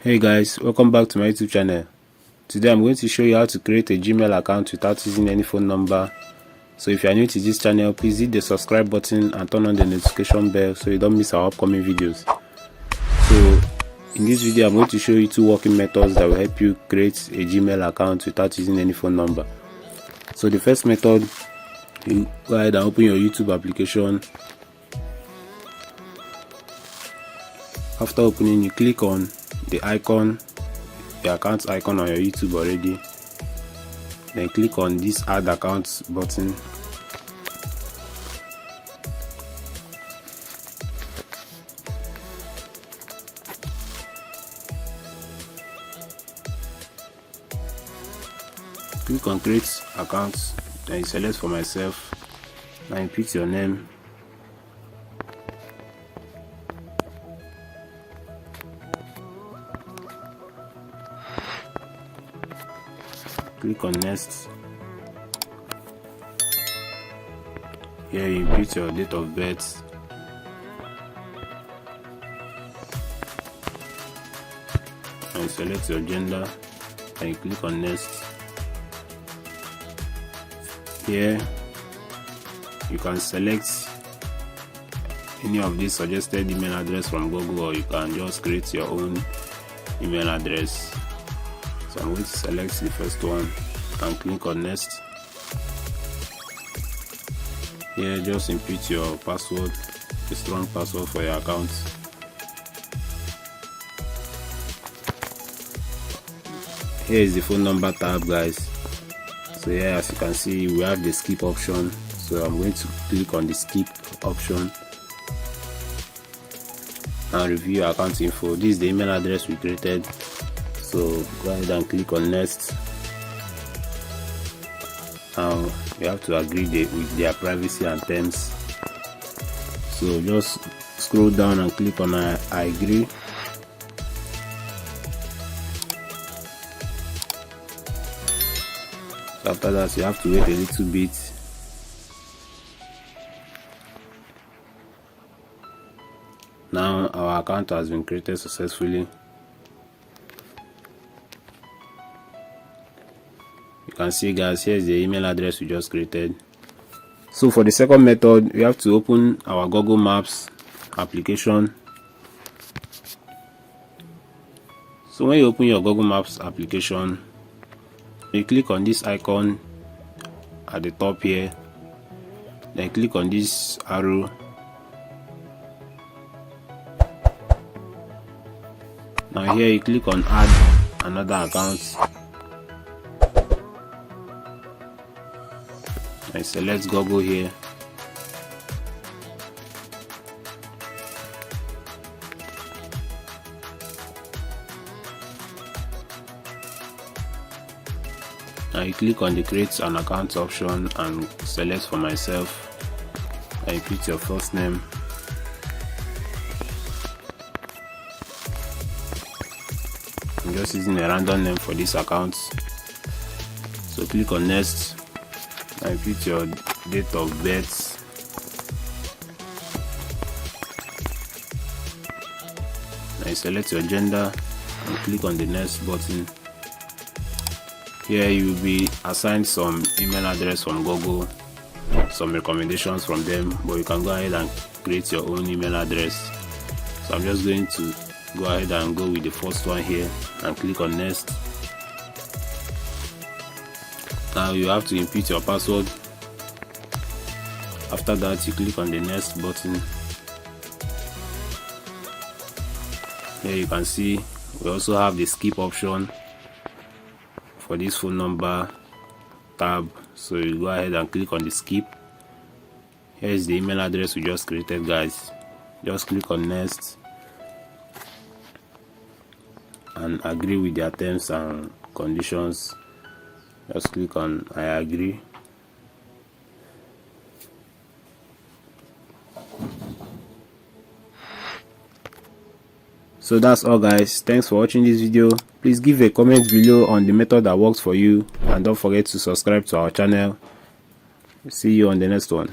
Hey guys, welcome back to my YouTube channel. Today I'm going to show you how to create a Gmail account without using any phone number. So if you are new to this channel, please hit the subscribe button and turn on the notification bell so you don't miss our upcoming videos. So in this video I'm going to show you two working methods that will help you create a Gmail account without using any phone number. So the first method, you go ahead and open your YouTube application. After opening, you click on the icon, the account icon on your YouTube already, then click on this add account button. Click on create account, then you select for myself, then you pick your name. Click on next. Here you input your date of birth, and select your gender, and you click on next. Here you can select any of these suggested email address from Google, or you can just create your own email address. So I'm going to select the first one and click on next. Here just input your password, a strong password for your account. Here is the phone number tab, guys. So here, as you can see, we have the skip option. So I'm going to click on the skip option and review your account info. This is the email address we created. So go ahead and click on next. Now you have to agree with their privacy and terms. So just scroll down and click on I agree. So after that, you have to wait a little bit. Now our account has been created successfully. You can see, guys, here's the email address we just created. So for the second method, we have to open our Google Maps application. So when you open your Google Maps application, you click on this icon at the top here, then click on this arrow. Now here you click on add another account. I select Google here. Now you click on the create an account option and select for myself. And you put your first name. I'm just using a random name for this account. So click on next. And put your date of birth, and select your gender and click on the next button. Here you will be assigned some email address from Google, some recommendations from them, but you can go ahead and create your own email address. So I'm just going to go ahead and go with the first one here and click on next. Now you have to input your password. After that, you click on the next button. Here you can see we also have the skip option for this phone number tab. So you go ahead and click on the skip. Here is the email address we just created, guys. Just click on next and agree with their terms and conditions. Just click on I agree. So that's all, guys. Thanks for watching this video. Please give a comment below on the method that works for you, and don't forget to subscribe to our channel. See you on the next one.